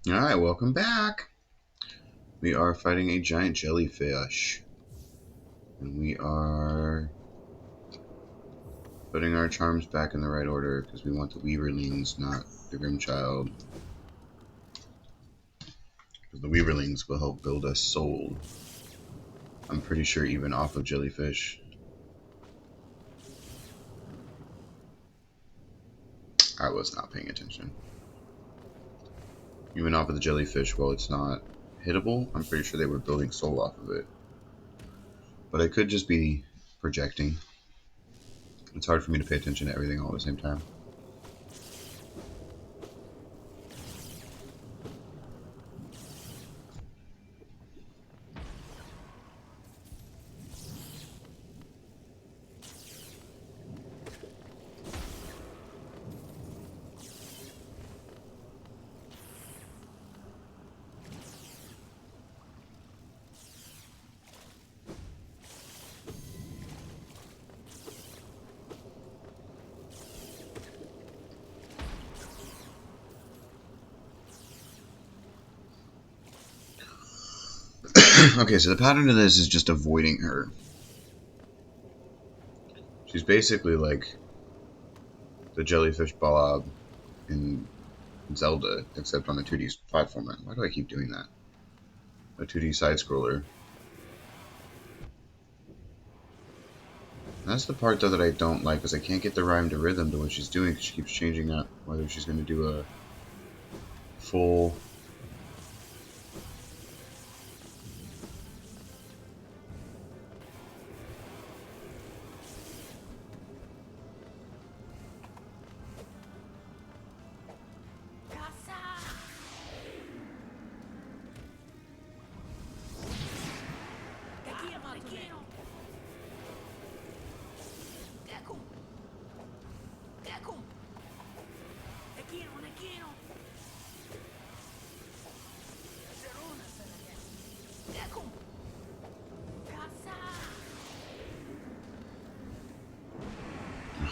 Alright, welcome back. We are fighting a giant jellyfish. And we are putting our charms back in the right order because we want the Weaverlings, not the Grimchild. Because the Weaverlings will help build us soul. I'm pretty sure even off of jellyfish. I was not paying attention. Even off of the jellyfish, while it's not hittable, I'm pretty sure they were building soul off of it. But I could just be projecting. It's hard for me to pay attention to everything all at the same time. Okay, so the pattern of this is just avoiding her. She's basically like the jellyfish blob in Zelda, except on a 2D platformer. Why do I keep doing that? A 2D side scroller. That's the part though that I don't like, because I can't get the rhyme to rhythm to what she's doing, because she keeps changing up whether she's going to do a full.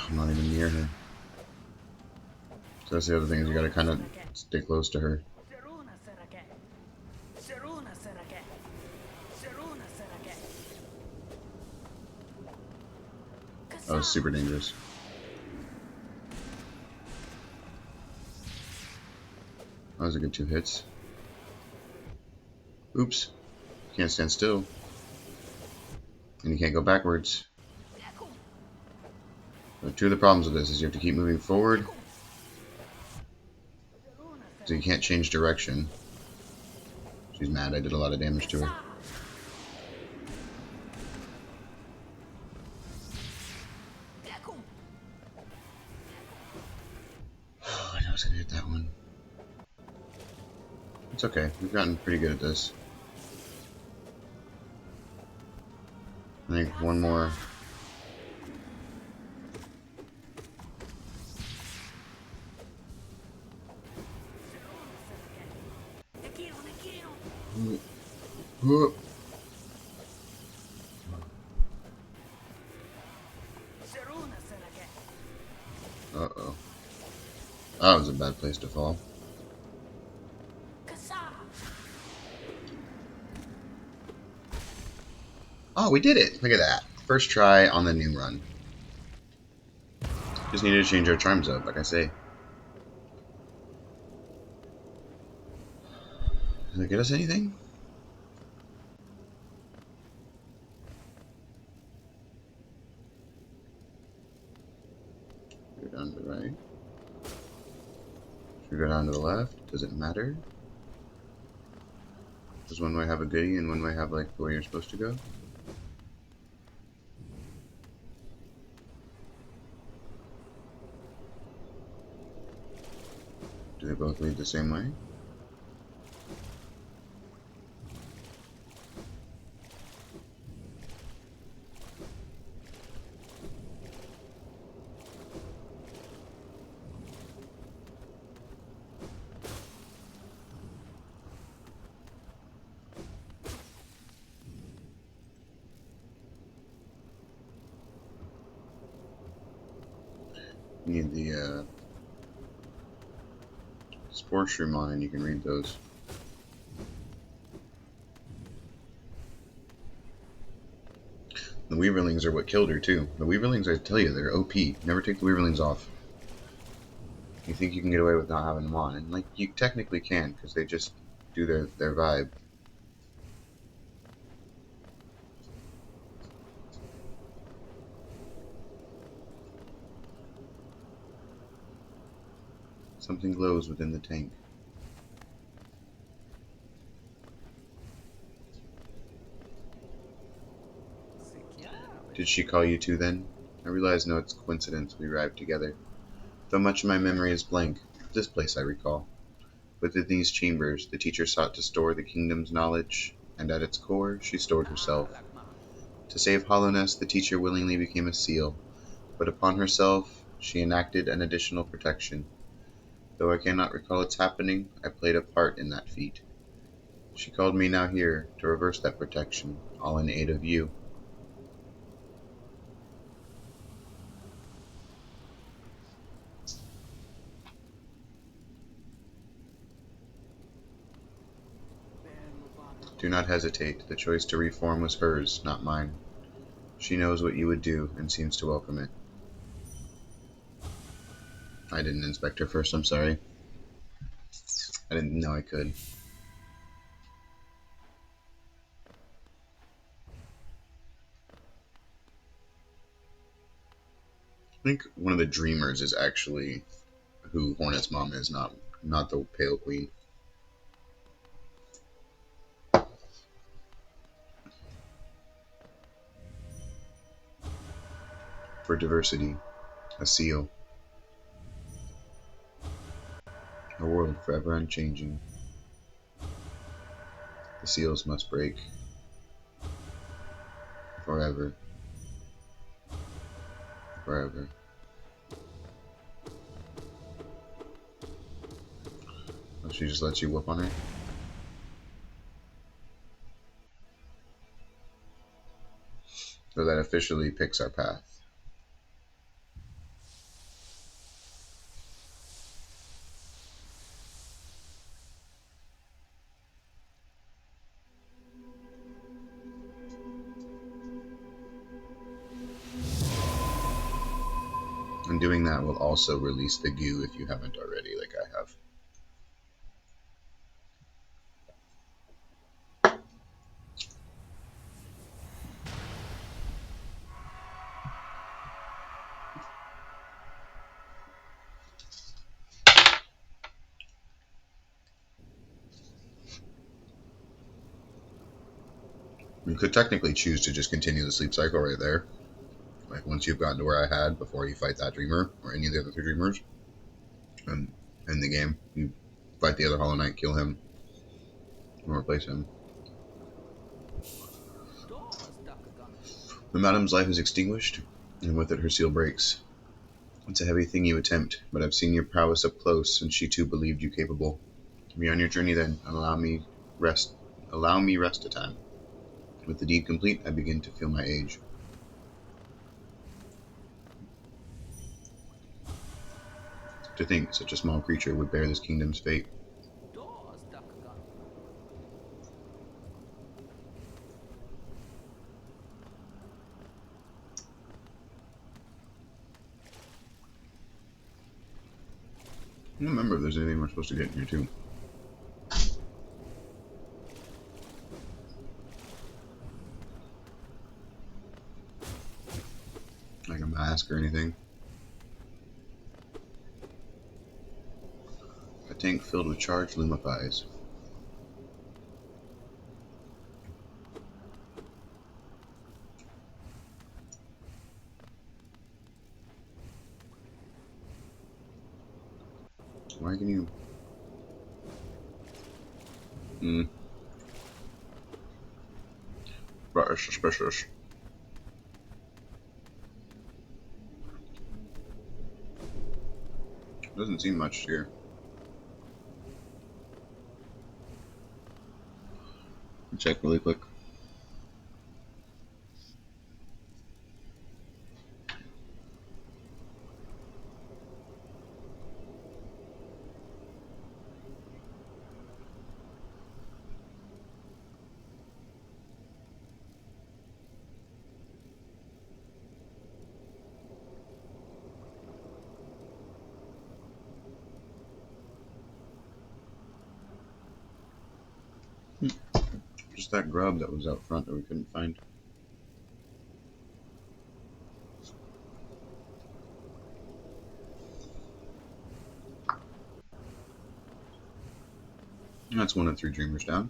I'm not even near her. So that's the other thing, is you gotta kind of stay close to her. That was super dangerous. That was a good 2 hits. Oops. Can't stand still. And you can't go backwards. So 2 of the problems with this is you have to keep moving forward. So you can't change direction. She's mad, I did a lot of damage to her. Oh, I know I was gonna hit that one. It's okay, we've gotten pretty good at this. I think one more. Uh-oh. That was a bad place to fall. Oh, we did it! Look at that. First try on the new run. Just needed to change our charms up, like I say. Does it get us anything? Go down to the right. Should we go down to the left? Does it matter? Does one way have a goodie and one way have like the way you're supposed to go? Do they both lead the same way? Need the force room on and you can read those. The Weaverlings are what killed her too. The Weaverlings, I tell you, they're OP. Never take the Weaverlings off. You think you can get away with not having them on, and like you technically can, because they just do their vibe. Something glows within the tank. Did she call you too then? I realize no, it's coincidence we arrived together. Though much of my memory is blank, this place I recall. Within these chambers, the teacher sought to store the kingdom's knowledge, and at its core, she stored herself. To save hollowness, the teacher willingly became a seal, but upon herself, she enacted an additional protection. Though I cannot recall its happening, I played a part in that feat. She called me now here to reverse that protection, all in aid of you. Do not hesitate. The choice to reform was hers, not mine. She knows what you would do and seems to welcome it. I didn't inspect her first, I'm sorry. I didn't know I could. I think one of the dreamers is actually who Hornet's mom is, not the Pale Queen. For diversity, a seal. A world forever unchanging. The seals must break. Forever. Forever. Oh, she just lets you whoop on her? So that officially picks our path. And doing that will also release the goo if you haven't already, like I have. You could technically choose to just continue the sleep cycle right there. Like once you've gotten to where I had before you fight that dreamer or any of the other three dreamers, and in the game, you fight the other Hollow Knight, kill him, and replace him. The madam's life is extinguished, and with it her seal breaks. It's a heavy thing you attempt, but I've seen your prowess up close, and she too believed you capable. Be on your journey then, and allow me rest a time. With the deed complete, I begin to feel my age. To think such a small creature would bear this kingdom's fate. I don't remember if there's anything we're supposed to get in here too. Like a mask or anything. A tank filled with charged lumifies. Why can you... That is suspicious. Doesn't seem much here. Check really quick. Just that grub that was out front that we couldn't find. That's 1 and 3 dreamers down.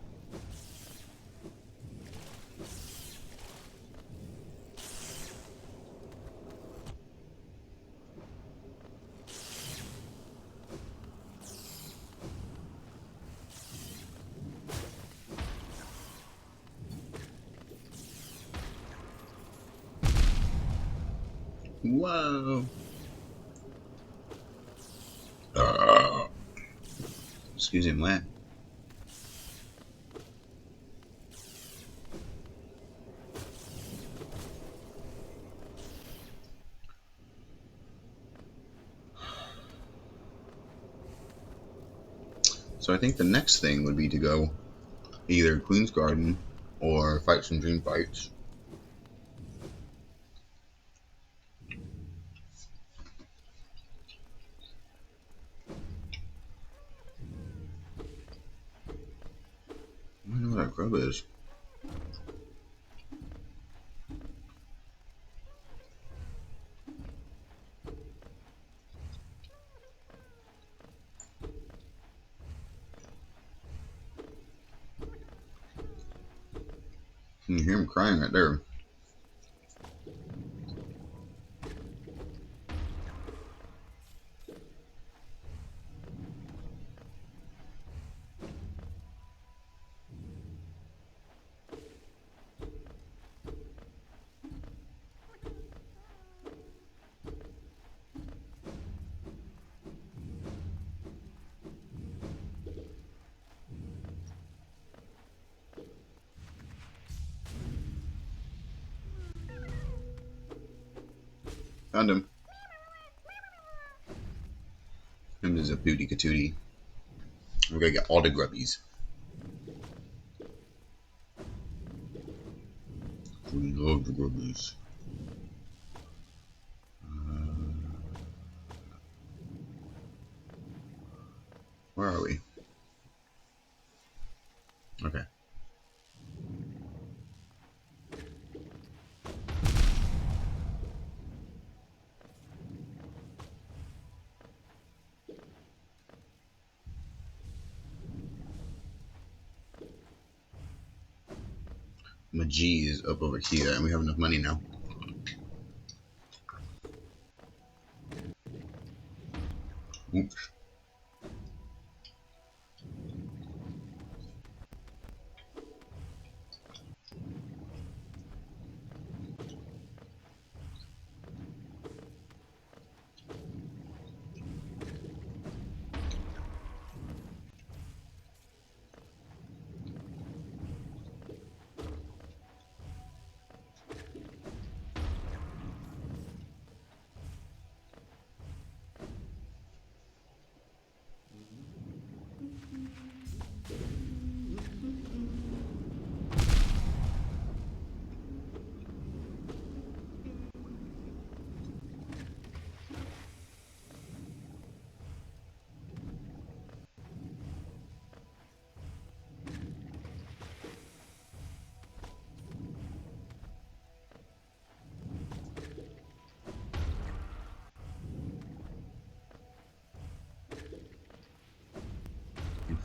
Whoa! Excuse me, man. So I think the next thing would be to go either Queen's Garden or fight some dream fights. I don't know what that grub is. You can hear him crying right there. Found him. Him is a booty katootie. We're gonna get all the grubbies. We love the grubbies. Where are we? Okay. My G is up over here, and we have enough money now. Oops.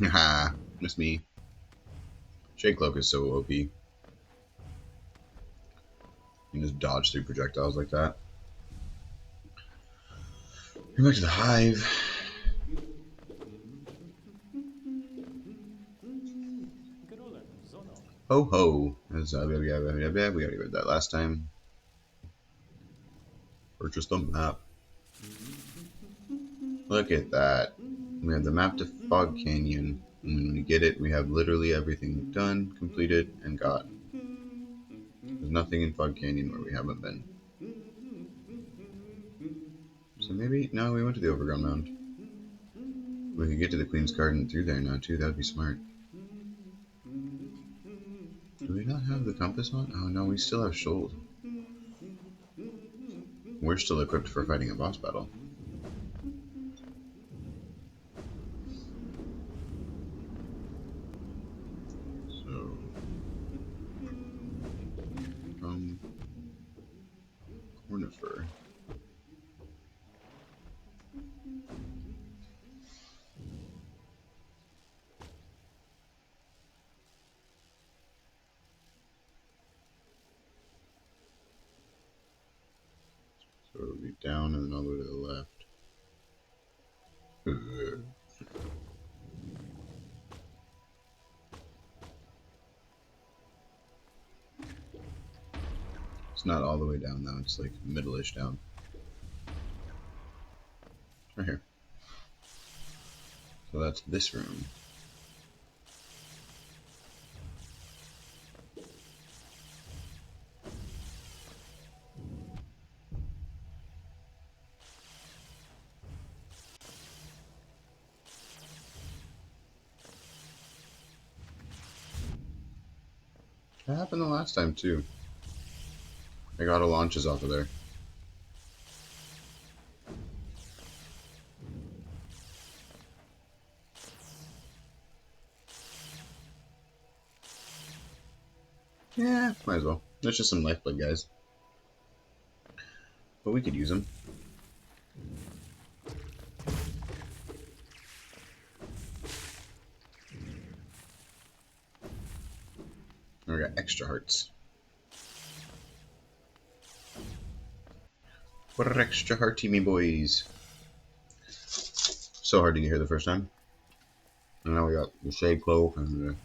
Haha, miss me. Shade Cloak is so OP. You can just dodge through projectiles like that. Go back to the hive. Ho ho. As, we already read that last time. Purchase the map. Look at that. We have the map to Fog Canyon. And when we get it, we have literally everything done, completed, and gotten. There's nothing in Fog Canyon where we haven't been. So maybe, no, we went to the Overground Mound. We could get to the Queen's Garden through there now too, that would be smart. Do we not have the compass on? Oh no, we still have Shoals. We're still equipped for fighting a boss battle. So, transfer. So it'll be down and then all the way to the left. It's not all the way down though, it's like middle-ish down. Right here. So that's this room. That happened the last time too. I got all launches off of there. Yeah, might as well. There's just some lifeblood guys. But we could use them. And we got extra hearts. What are extra hearty me boys? So hard to get here the first time. And now we got the shade cloak and the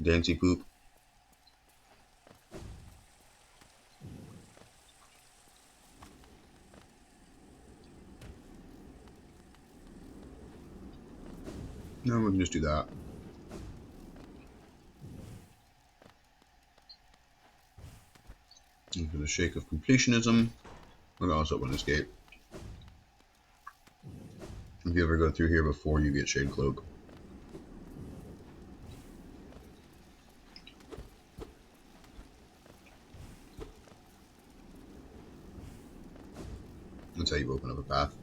dancy poop. No, we can just do that. And for the shake of completionism, we'll also open escape. If you ever go through here before you get Shade Cloak. That's how you open up a path.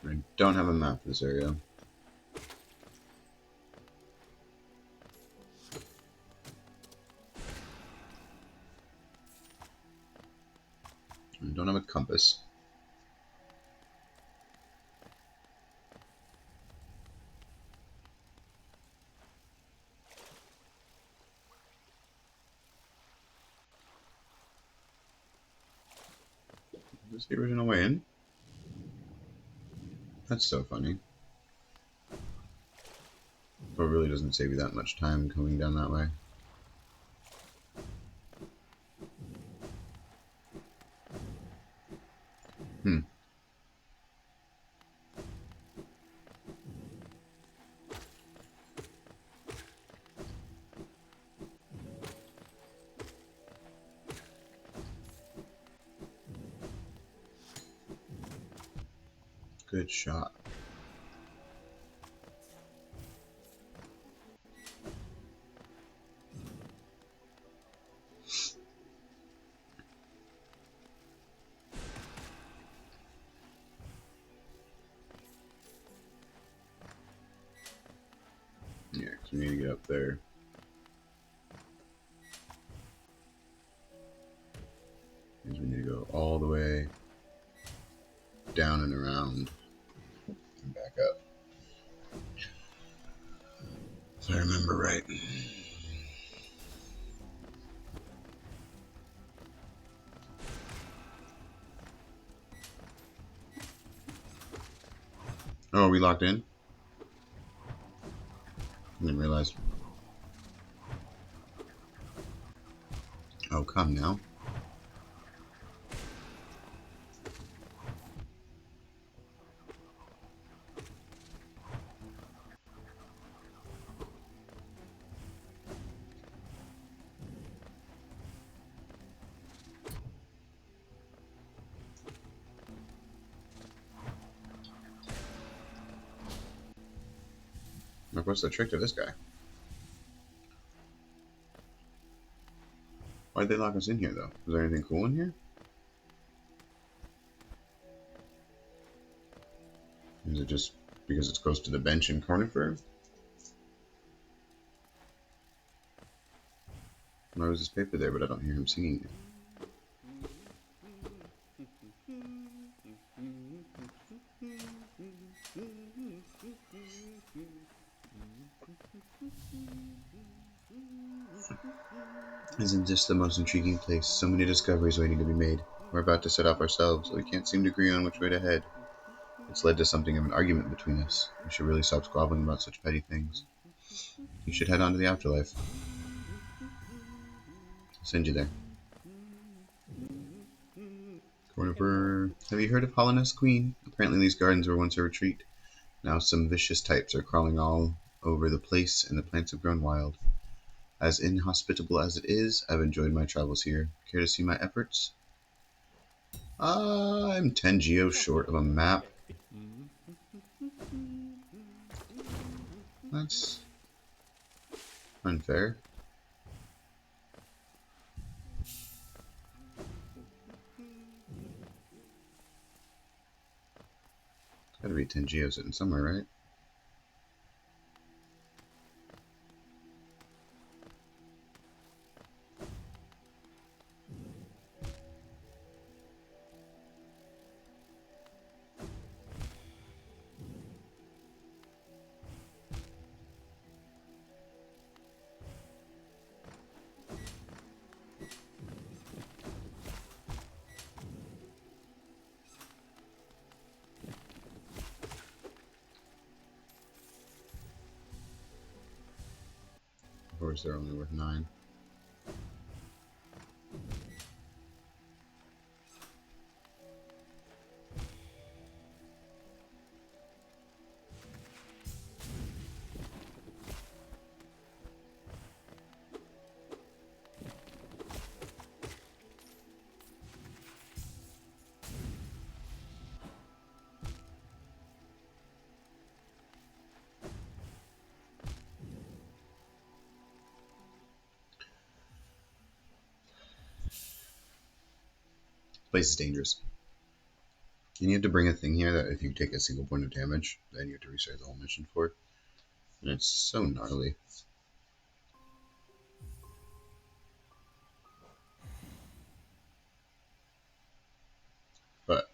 I don't have a map for this area. I don't have a compass. Is this the original way in? That's so funny. But it really doesn't save you that much time coming down that way. Good shot. Yeah, because we need to get up there. Because we need to go all the way down and around and back up. If I remember right. Oh, are we locked in? I didn't realize. Oh, come now. Like, what's the trick to this guy? Why'd they lock us in here, though? Is there anything cool in here? Is it just because it's close to the bench in Conifer? Why was this paper there, but I don't hear him singing it? Isn't this the most intriguing place? So many discoveries waiting to be made. We're about to set off ourselves, but we can't seem to agree on which way to head. It's led to something of an argument between us. We should really stop squabbling about such petty things. You should head on to the afterlife. I'll send you there. Conifer. Have you heard of Hollowness Queen? Apparently these gardens were once a retreat. Now some vicious types are crawling all over the place, and the plants have grown wild. As inhospitable as it is, I've enjoyed my travels here. Care to see my efforts? I'm 10 geos short of a map. That's unfair. It's gotta be 10 geos sitting somewhere, right? Of course, they're only worth 9. This place is dangerous. And you have to bring a thing here that if you take a single point of damage, then you have to restart the whole mission for it. And it's so gnarly. But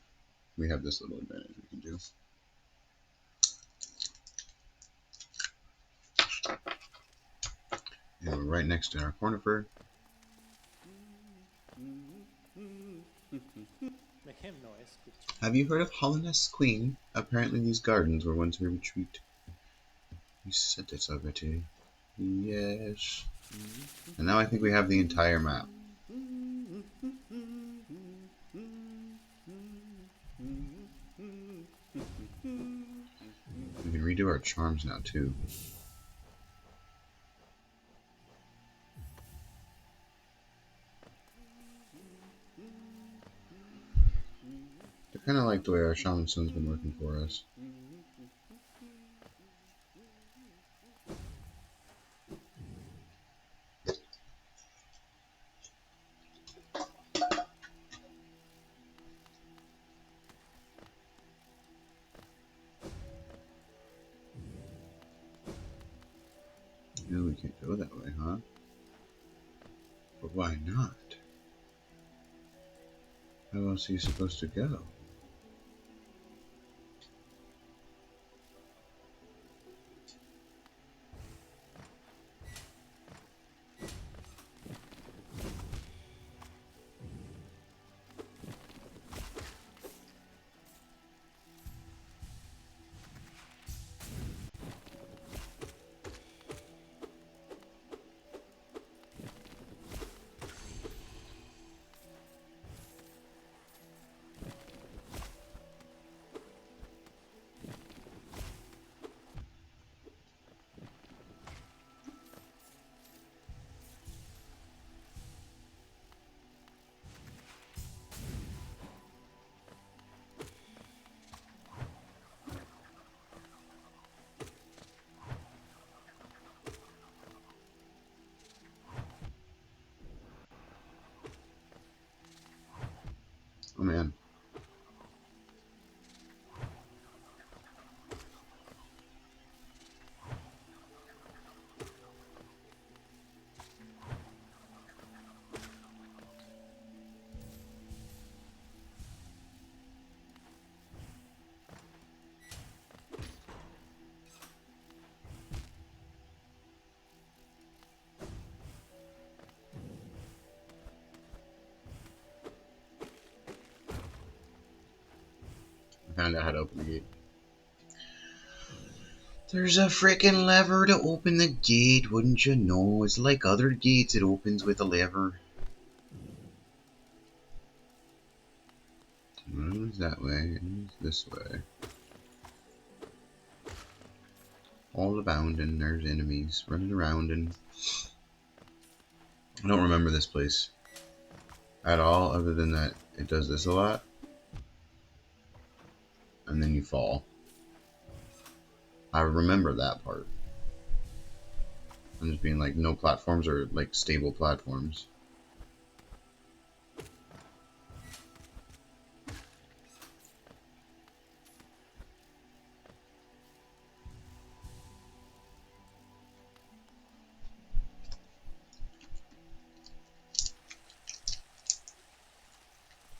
we have this little advantage we can do. And we're right next to our Conifer. Have you heard of Hollowness Queen? Apparently these gardens were once a retreat. You said it already. Yes. And now I think we have the entire map. We can redo our charms now too. I kind of like the way our Shaman Stone's been working for us. No, we can't go that way, huh? But why not? How else are you supposed to go? Oh man. I found out how to open the gate. There's a freaking lever to open the gate, wouldn't you know? It's like other gates, it opens with a lever. It's that way, it's this way. All abound, and there's enemies running around, and I don't remember this place at all, other than that it does this a lot, and then you fall. I remember that part. I'm just being like, no platforms are like stable platforms.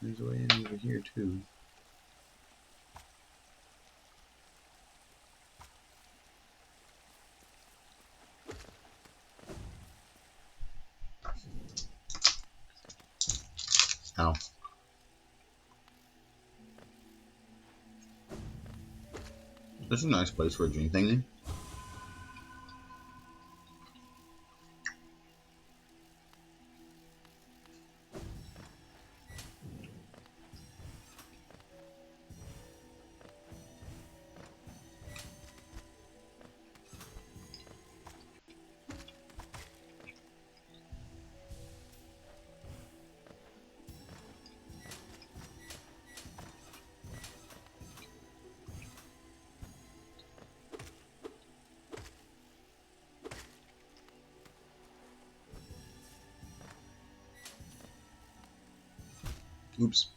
There's a way in over here too. Ow. This is a nice place for a drink thingy. Oops.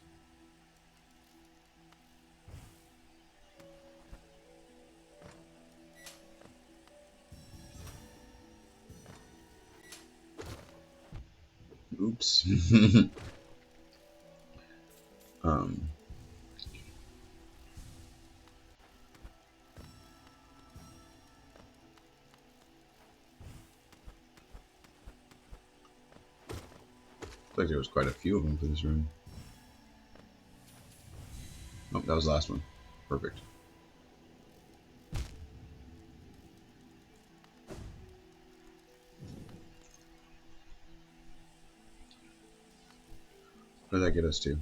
Oops. um. Looks like there was quite a few of them for this room. Oh, that was the last one. Perfect. What did that get us to?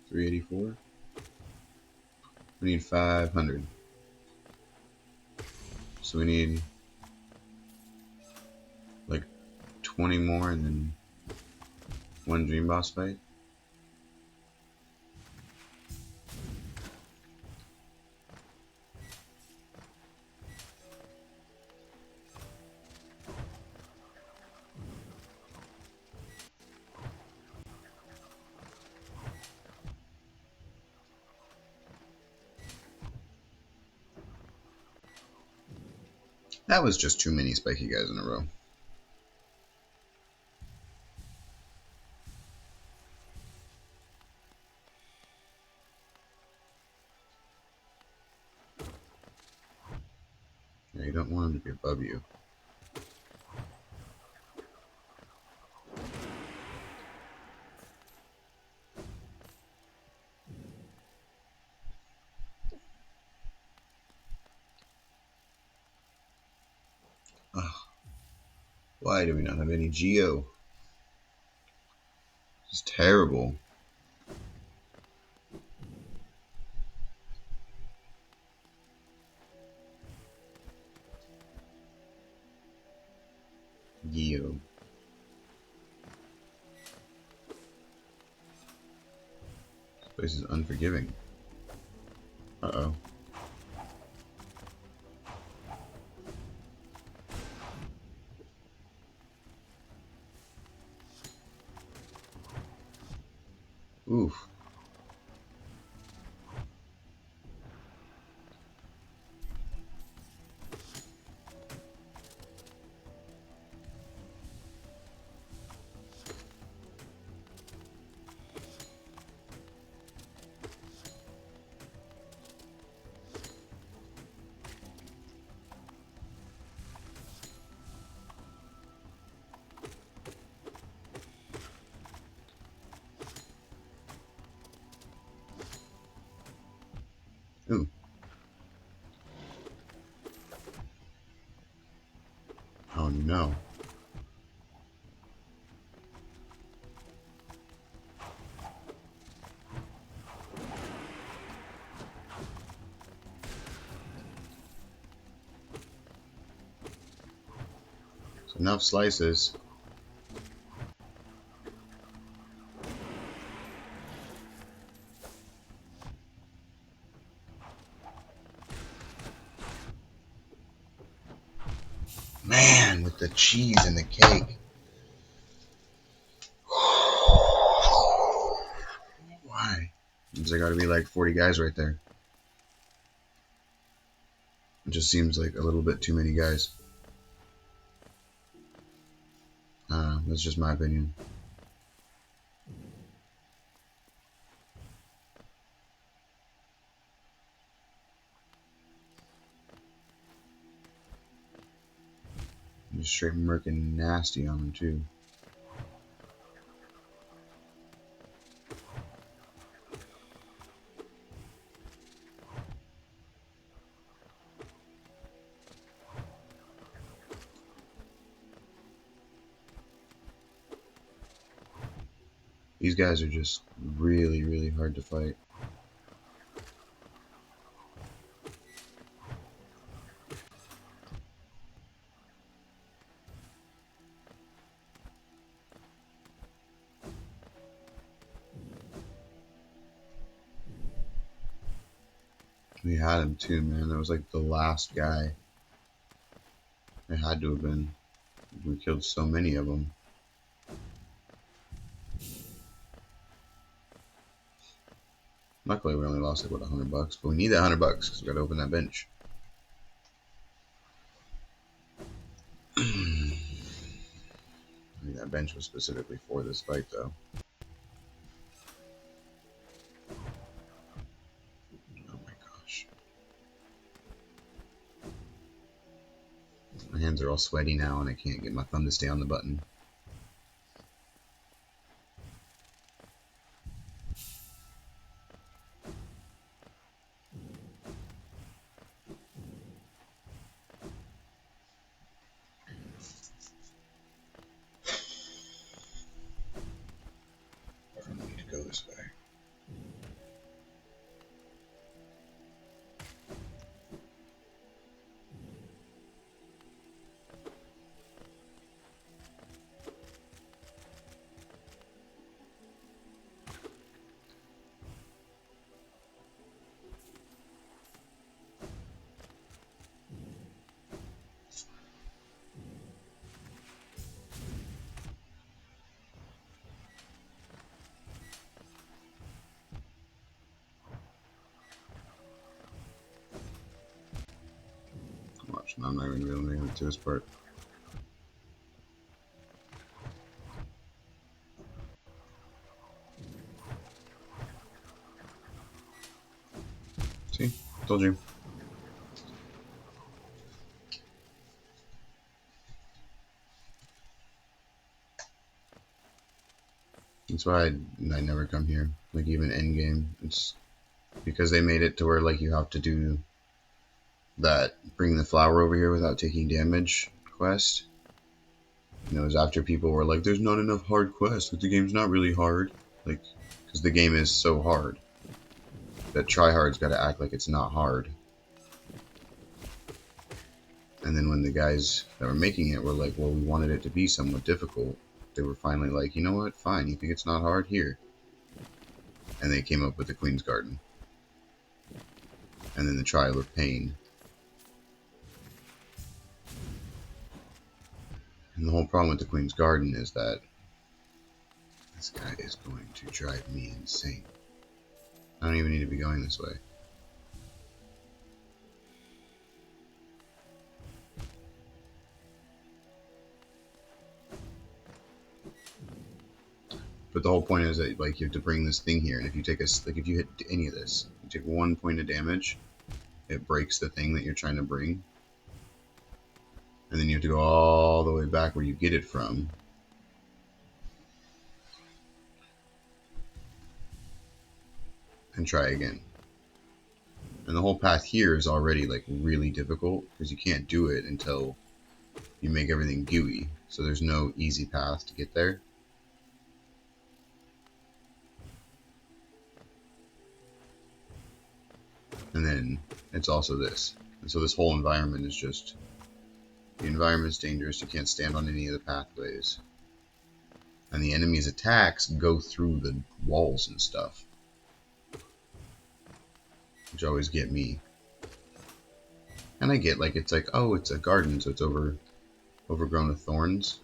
384? We need 500. So we need like 20 more and then one dream boss fight. That was just too many spiky guys in a row. Yeah, you don't want them to be above you. Ugh. Why do we not have any Geo? It's terrible. Geo. This place is unforgiving. Uh-oh. Oof. Ooh. Oh no. So enough slices. Man, with the cheese and the cake. Why? Means there gotta be like 40 guys right there. It just seems like a little bit too many guys. That's just my opinion. Just straight murking nasty on them too. These guys are just really, really hard to fight. We had him too, man. That was like the last guy. It had to have been. We killed so many of them. Luckily, we only lost like what, $100, but we need that $100 because we got to open that bench. I mean, that bench was specifically for this fight, though. Oh my gosh, my hands are all sweaty now, and I can't get my thumb to stay on the button. I need to go this way. Watch, I'm not even gonna be able to make it to this part. See? Told you. That's why I never come here. Like, even end game. It's because they made it to where, like, you have to do that bring the flower over here without taking damage quest. And it was after people were like, there's not enough hard quests. Like, the game's not really hard. Like, because the game is so hard that tryhard's got to act like it's not hard. And then when the guys that were making it were like, well, we wanted it to be somewhat difficult, they were finally like, you know what, fine, you think it's not hard? Here. And they came up with the Queen's Garden. And then the Trial of Pain. And the whole problem with the Queen's Garden is that This guy is going to drive me insane. I don't even need to be going this way. But the whole point is that like you have to bring this thing here, and if you take if you hit any of this, you take 1 point of damage, it breaks the thing that you're trying to bring, and then you have to go all the way back where you get it from. And try again. And the whole path here is already like really difficult because you can't do it until you make everything gooey. So there's no easy path to get there. And then it's also this. And so this whole environment is just, the environment's dangerous. You can't stand on any of the pathways. And the enemy's attacks go through the walls and stuff, which always get me. And I get like, it's like, oh, it's a garden, so it's overgrown with thorns.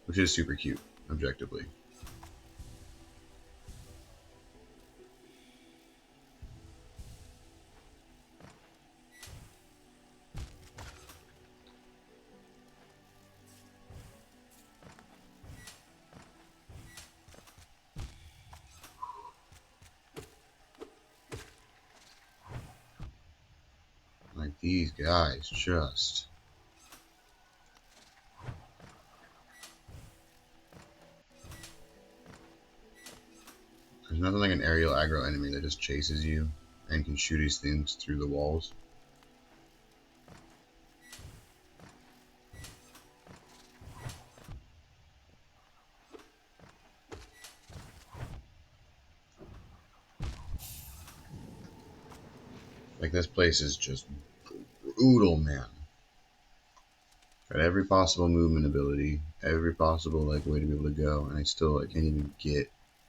Which is super cute, objectively. Like, these guys just... There's nothing like an aerial aggro enemy that just chases you and can shoot these things through the walls. Like, this place is just brutal, man. Got every possible movement ability, every possible like way to be able to go, and I still like can't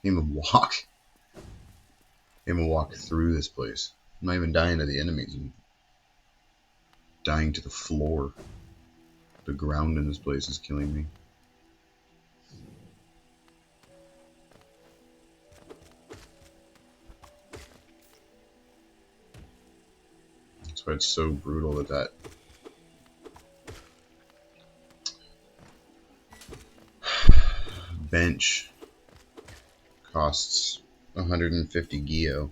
even walk. Can't even walk through this place. I'm not even dying to the enemies. I'm dying to the floor. The ground in this place is killing me. That's why it's so brutal that bench costs 150 Geo.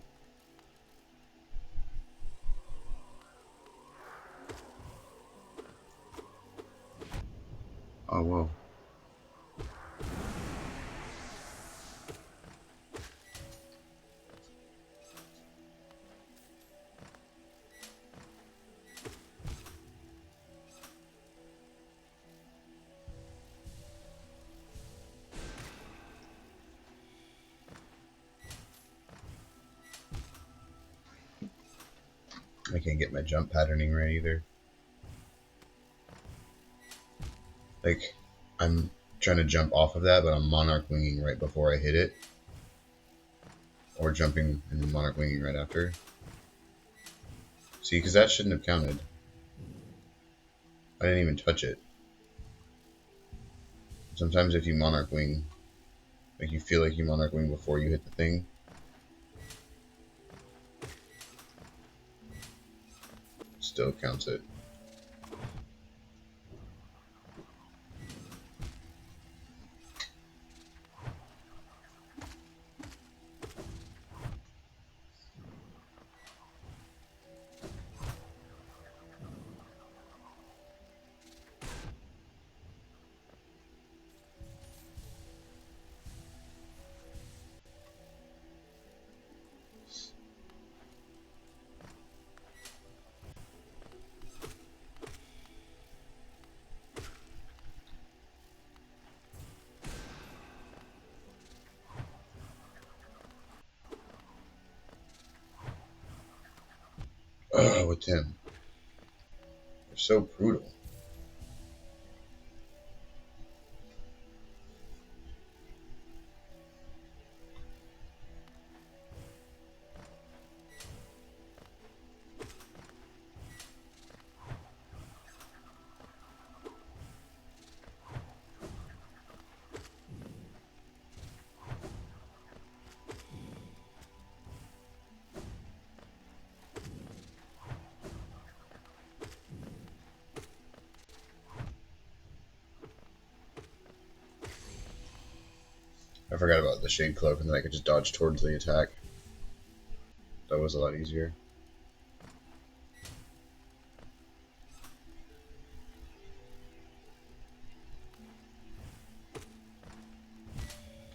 Oh, whoa. I can't get my jump patterning right either. Like, I'm trying to jump off of that, but I'm monarch winging right before I hit it. Or jumping and then monarch winging right after. See, because that shouldn't have counted. I didn't even touch it. Sometimes if you monarch wing, like you feel like you monarch wing before you hit the thing, still counts it. Ugh, with him. They're so brutal. I forgot about the shade cloak, and then I could just dodge towards the attack. That was a lot easier.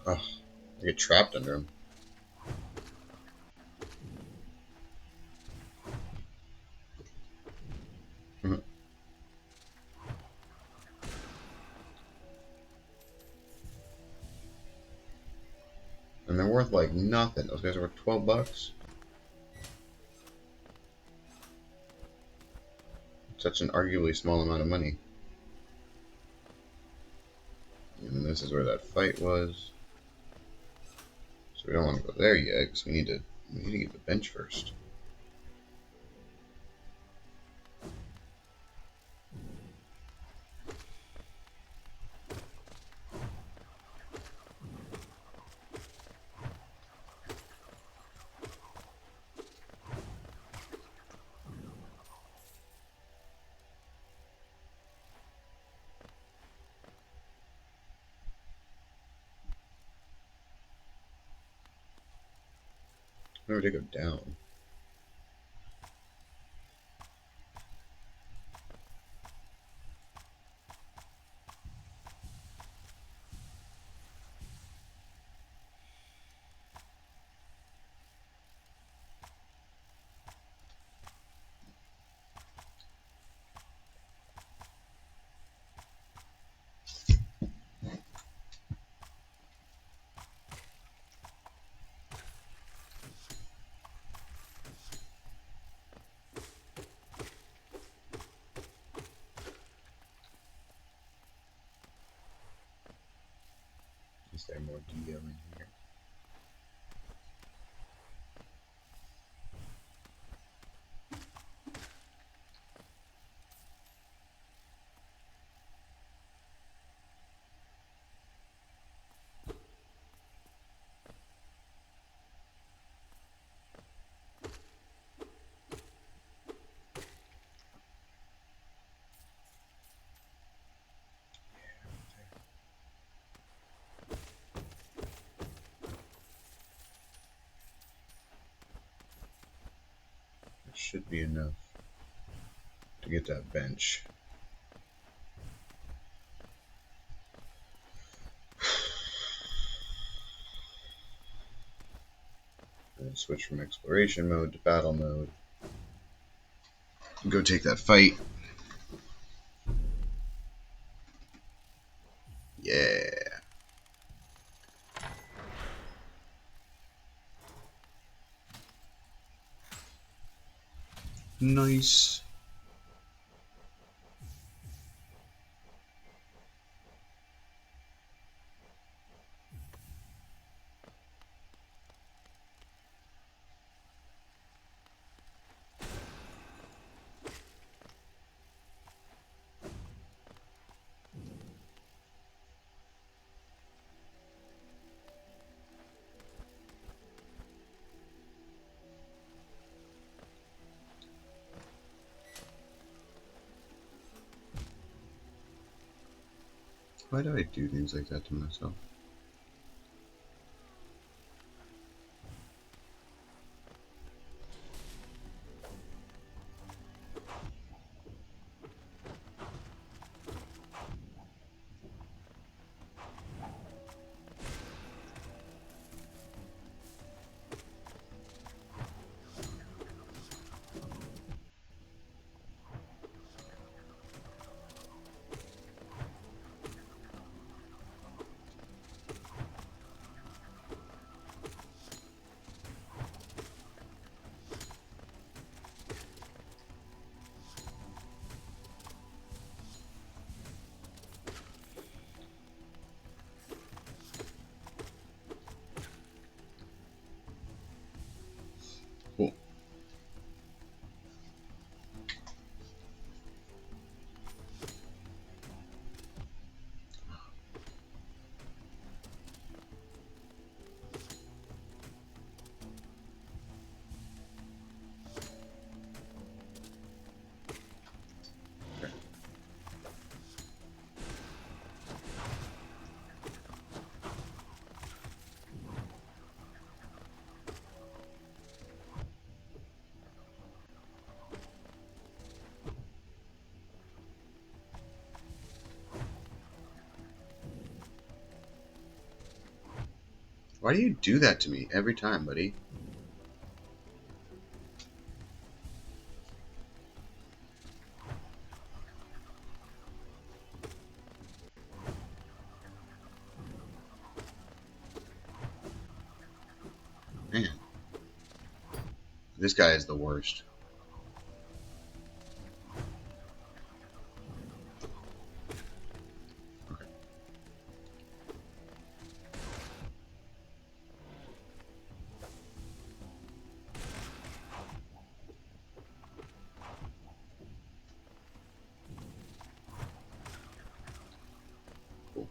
Oh, I get trapped under him. And they're worth like nothing. Those guys are worth $12. Such an arguably small amount of money. And this is where that fight was. So we don't want to go there yet, because we need to get the bench first. Where did it go down? Is there more DO in here? That should be enough to get that bench. And switch from exploration mode to battle mode. Go take that fight. Yeah. Nice. Why do I do things like that to myself? Why do you do that to me every time, buddy? Man, this guy is the worst. Okay. Cool.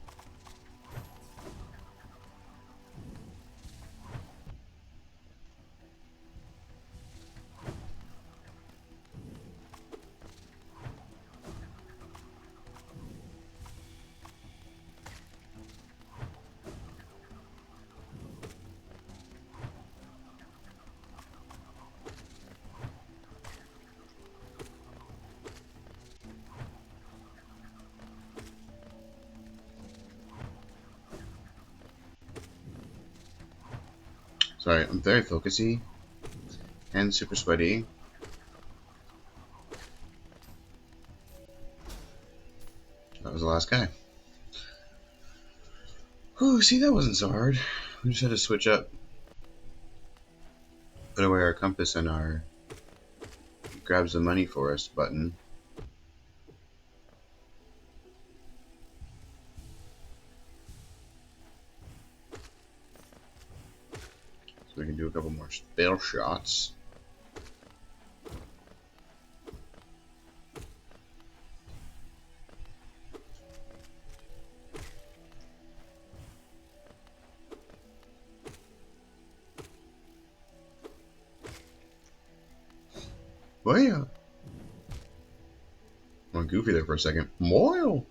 Sorry, I'm very focusy and super sweaty. That was the last guy. Whew, see, that wasn't so hard. We just had to switch up, put away our compass and our grabs the money for us button. So we can do a couple more spell shots. Well, yeah. Went goofy there for a second. Moil!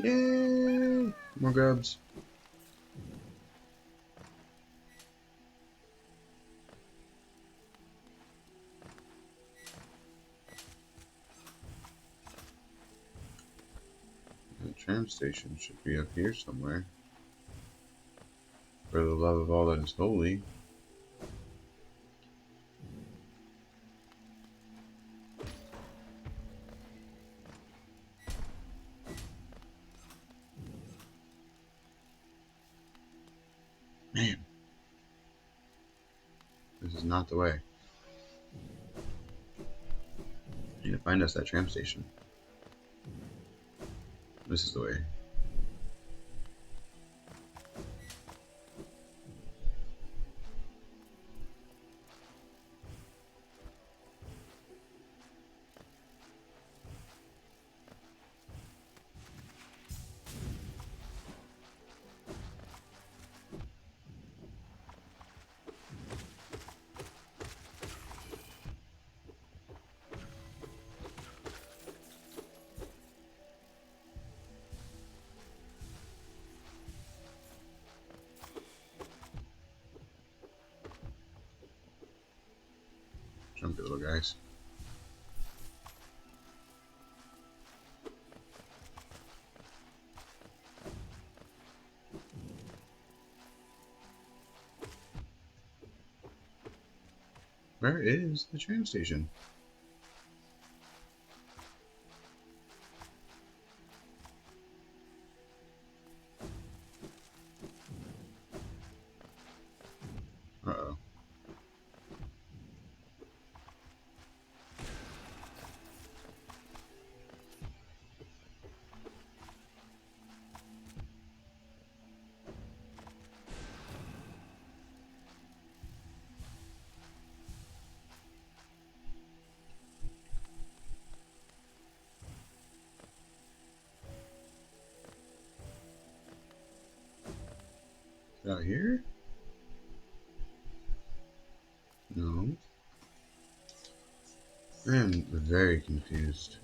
Yay! More grubs. The tram station should be up here somewhere. For the love of all that is holy. Man. This is not the way. I need to find us that tram station. This is the way. Jumpy little guys. Where is the tram station? Uh-oh. Out here? No. I am very confused.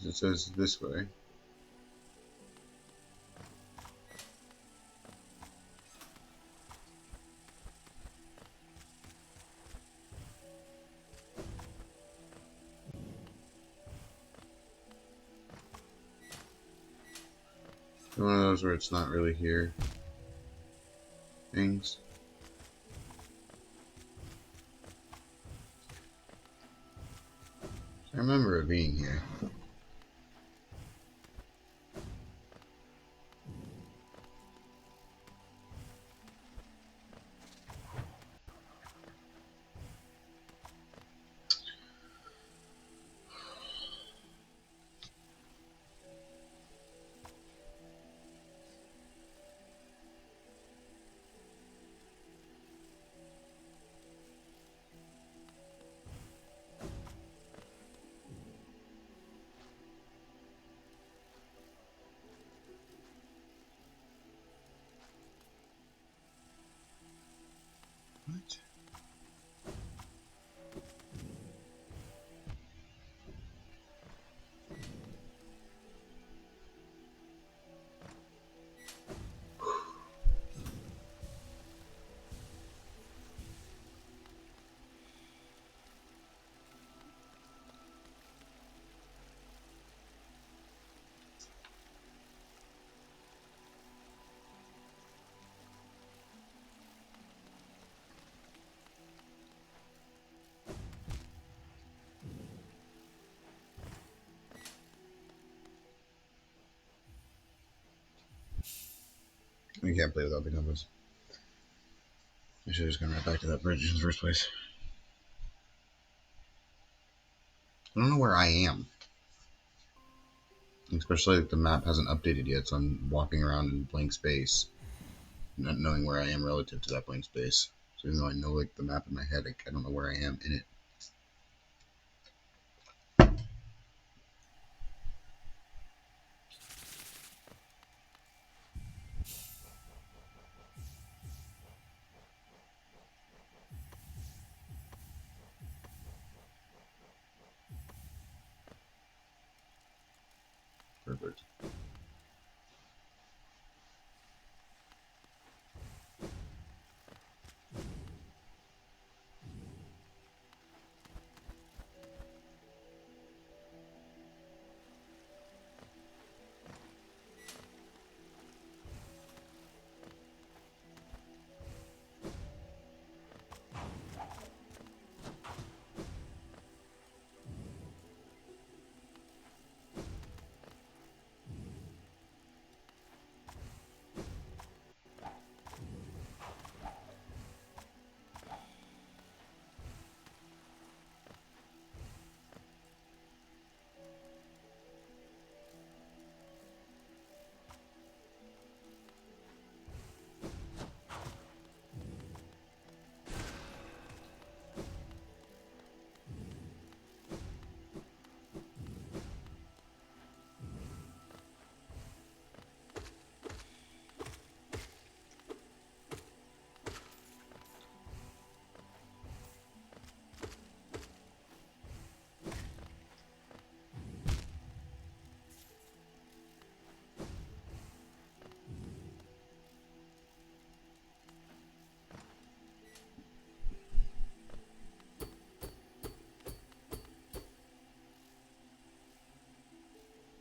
It says this way. one of those where it's not really here things. I remember it being here. What? We can't play without the compass. I should have just gone right back to that bridge in the first place. I don't know where I am. Especially if the map hasn't updated yet, so I'm walking around in blank space, not knowing where I am relative to that blank space. So even though I know like the map in my head, I don't know where I am in it. Perfect.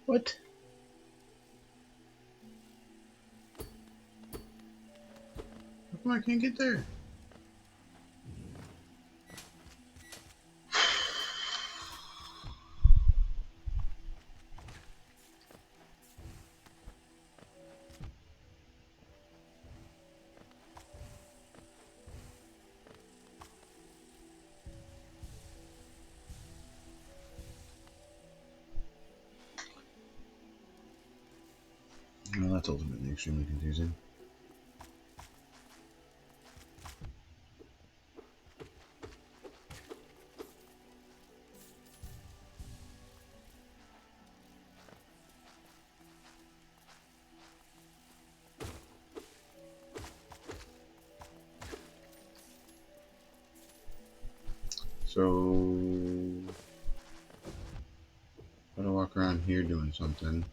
What? How come I can't get there? Well, that's ultimately extremely confusing. So, gotta walk around here doing something.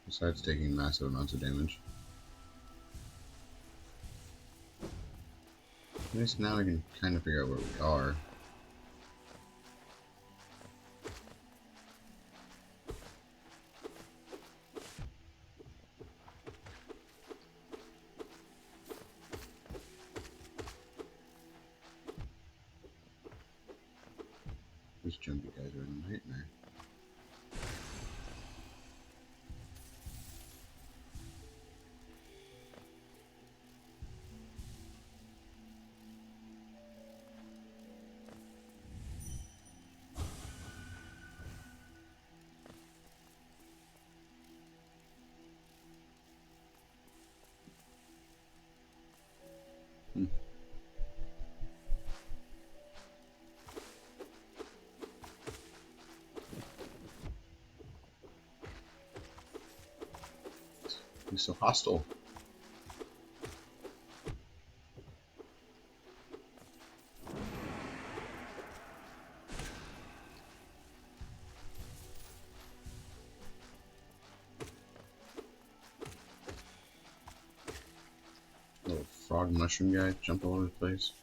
Besides taking massive amounts of damage. At least now I can kind of figure out where we are. These jumpy guys are a nightmare. He's so hostile. Little frog mushroom guy jump all over the place.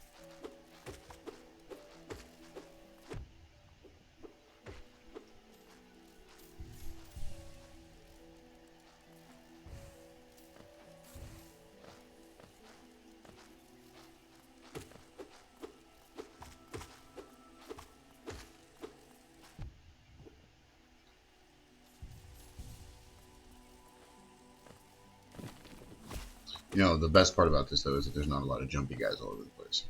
You know, the best part about this, though, is that there's not a lot of jumpy guys all over the place.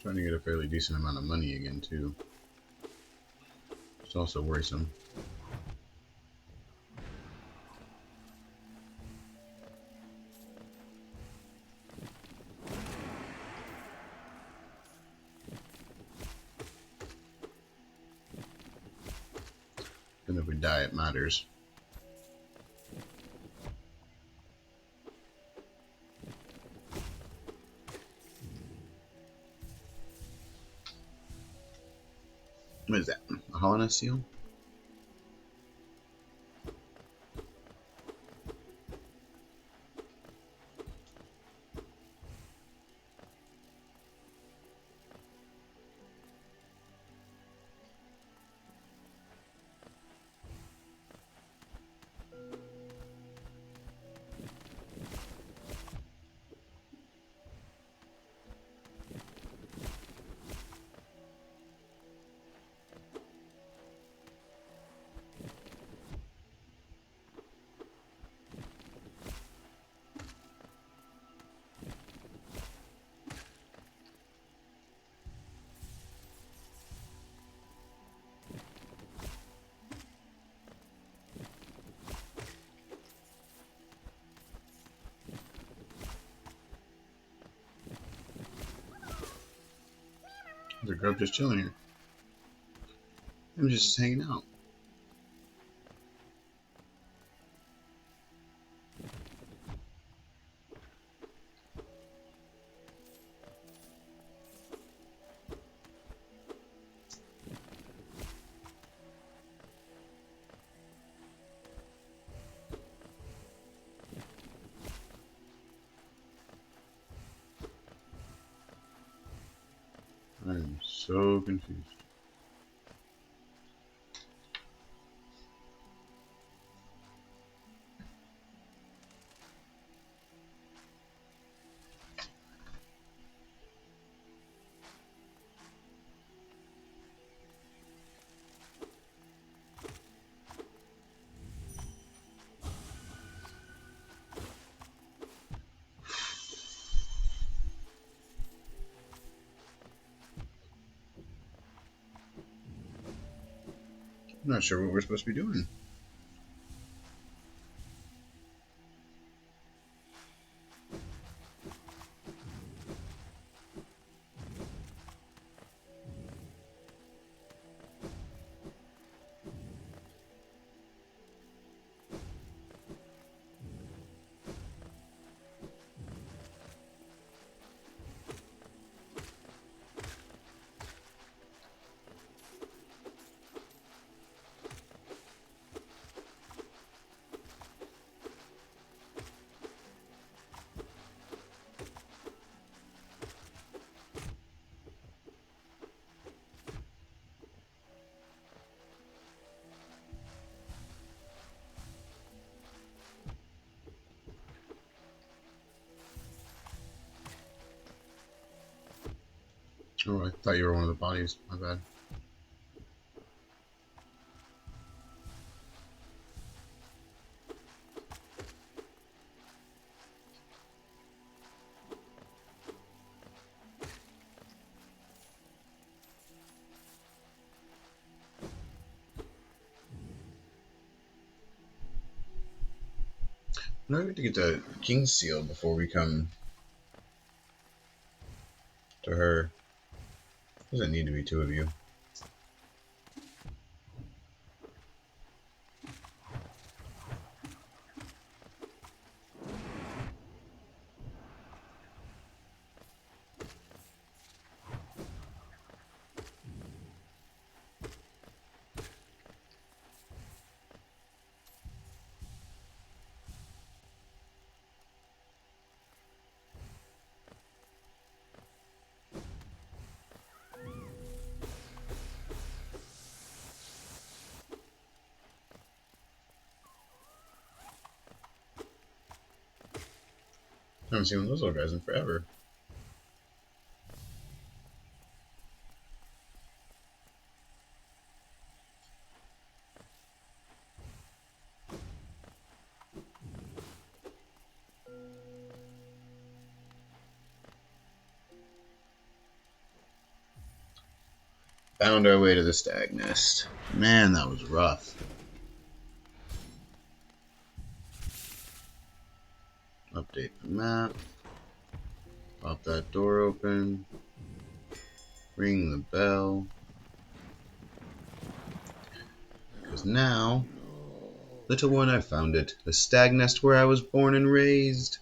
Trying to get a fairly decent amount of money again, too. It's also worrisome. And if we die, it matters. What is that? A Hollowness seal? There's a grub just chilling here. I'm just hanging out. I'm so confused. I'm not sure what we're supposed to be doing. Oh, I thought you were one of the bodies. My bad. No, we have to get the King's Seal before we come to her. Doesn't need to be two of you. I haven't seen one of those little guys in forever. Found our way to the stag nest. Man, that was rough. Update the map. Pop that door open. Ring the bell. Because now, little one, I found it. The stag nest where I was born and raised.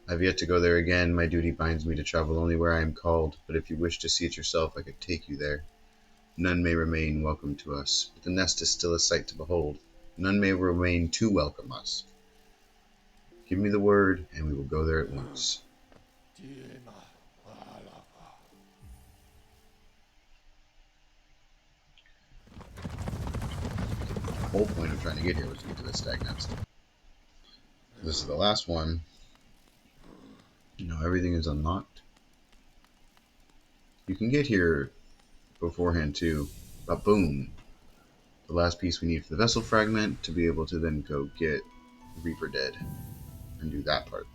I've yet to go there again. My duty binds me to travel only where I am called. But if you wish to see it yourself, I could take you there. None may remain welcome to us, but the nest is still a sight to behold. None may remain to welcome us. Give me the word, and we will go there at once. The whole point of trying to get here was to get to the stag nest. This is the last one. You know, everything is unlocked. You can get here beforehand too, but boom. The last piece we need for the vessel fragment to be able to then go get Reaper Dead and do that part.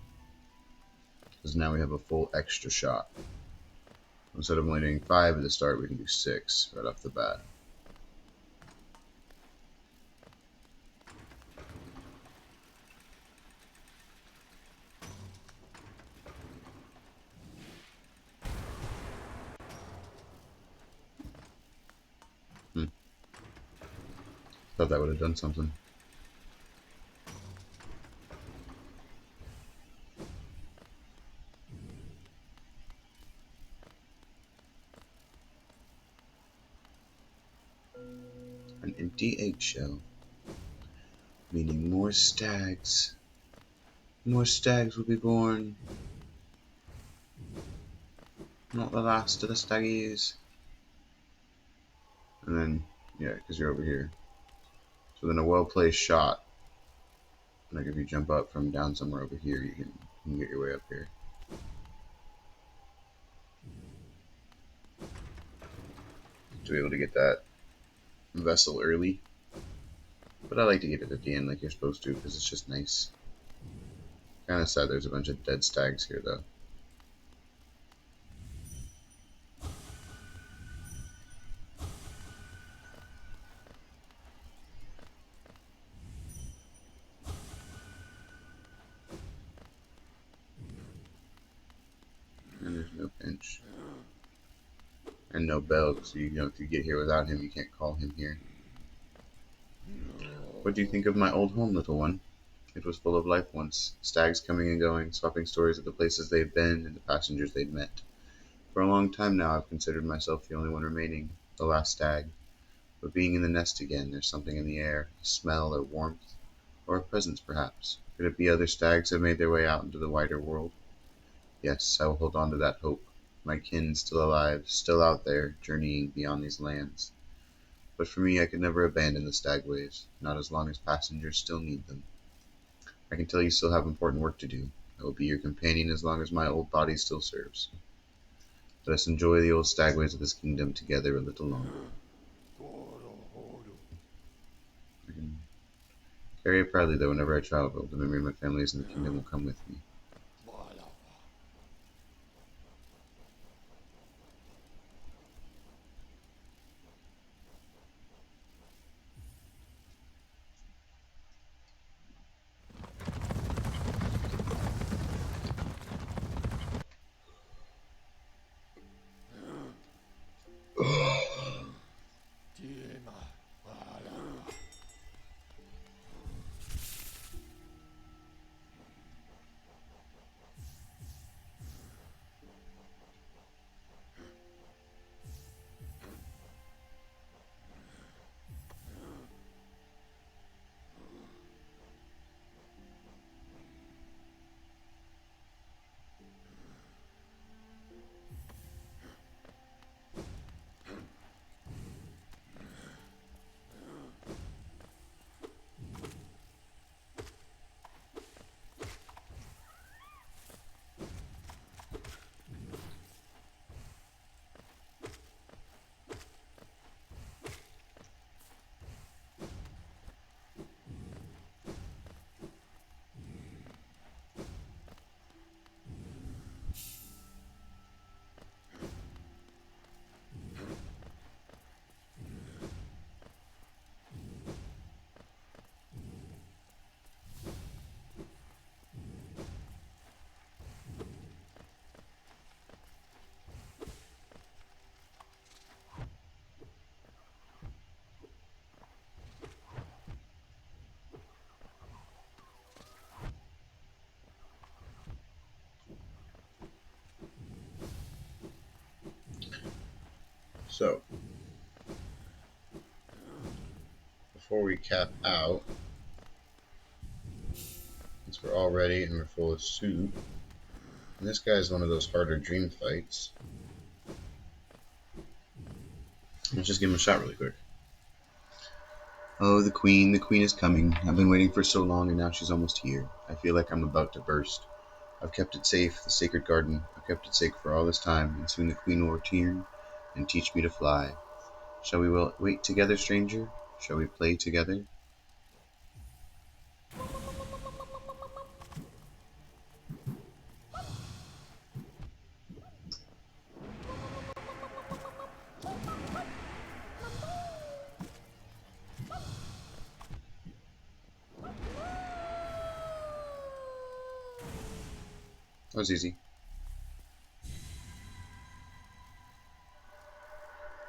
Because now we have a full extra shot. Instead of only doing 5 at the start, we can do 6 right off the bat. Thought that would have done something. An empty eggshell. Meaning more stags. More stags will be born. Not the last of the staggies. And then, yeah, because you're over here. So then a well-placed shot. Like if you jump up from down somewhere over here, you can get your way up here. To be able to get that vessel early. But I like to get it at the end like you're supposed to because it's just nice. Kind of sad there's a bunch of dead stags here though. And there's no pinch. And no bell, so you know if you get here without him, you can't call him here. What do you think of my old home, little one? It was full of life once, stags coming and going, swapping stories of the places they'd been and the passengers they'd met. For a long time now I've considered myself the only one remaining, the last stag. But being in the nest again, there's something in the air, a smell or warmth, or a presence perhaps. Could it be other stags have made their way out into the wider world? Yes, I will hold on to that hope. My kin still alive, still out there, journeying beyond these lands. But for me, I could never abandon the stagways, not as long as passengers still need them. I can tell you still have important work to do. I will be your companion as long as my old body still serves. Let us enjoy the old stagways of this kingdom together a little longer. I can carry it proudly, though, whenever I travel. The memory of my families and the kingdom will come with me. So, before we cap out, since we're all ready and we're full of soup, and this guy's one of those harder dream fights, let's just give him a shot really quick. Oh, the queen is coming. I've been waiting for so long and now she's almost here. I feel like I'm about to burst. I've kept it safe, the sacred garden. I've kept it safe for all this time, and soon the queen will return and teach me to fly. Shall we wait together, stranger? Shall we play together? That was easy.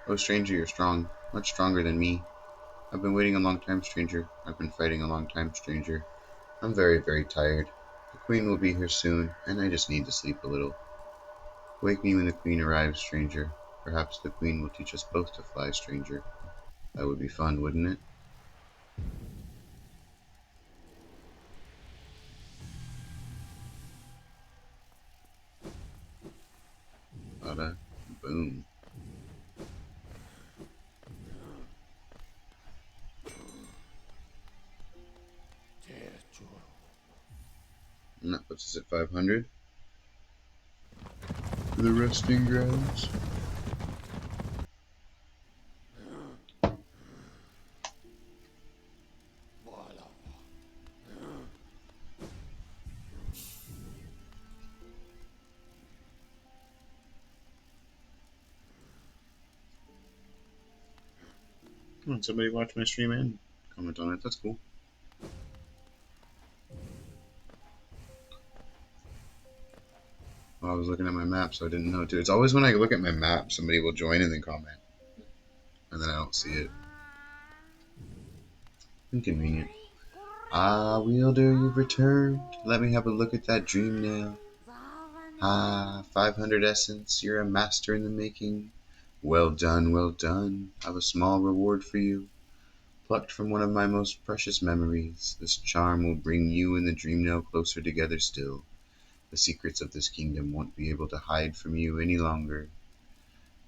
Oh, stranger, you're strong. Much stronger than me. I've been waiting a long time, stranger. I've been fighting a long time, stranger. I'm very, very tired. The queen will be here soon, and I just need to sleep a little. Wake me when the queen arrives, stranger. Perhaps the queen will teach us both to fly, stranger. That would be fun, wouldn't it? Bada boom. And that puts us at 500 for the resting grounds. Come on, somebody watch my stream and comment on it. That's cool. Oh, I was looking at my map, so I didn't know, too. It's always when I look at my map, somebody will join and then comment. And then I don't see it. Inconvenient. Ah, Wielder, you've returned. Let me have a look at that dream now. Ah, 500 essence. You're a master in the making. Well done, well done. I've a small reward for you. Plucked from one of my most precious memories. This charm will bring you and the dream now closer together still. The secrets of this kingdom won't be able to hide from you any longer.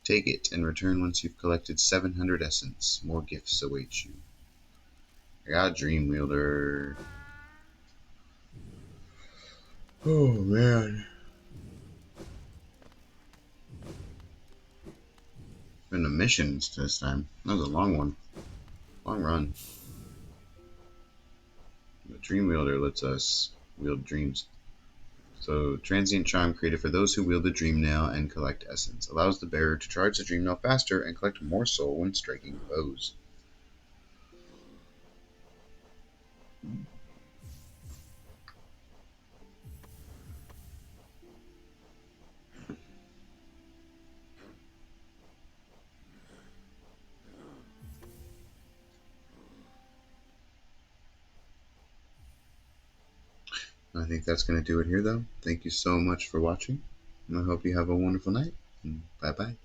Take it and return once you've collected 700 essence. More gifts await you. I got a dream, Wielder. Oh, man. Been a missions this time. That was a long one. Long run. The Dream Wielder lets us wield dreams. So, transient charm created for those who wield the dream nail and collect essence. Allows the bearer to charge the dream nail faster and collect more soul when striking foes. I think that's going to do it here, though. Thank you so much for watching, and I hope you have a wonderful night. Bye bye.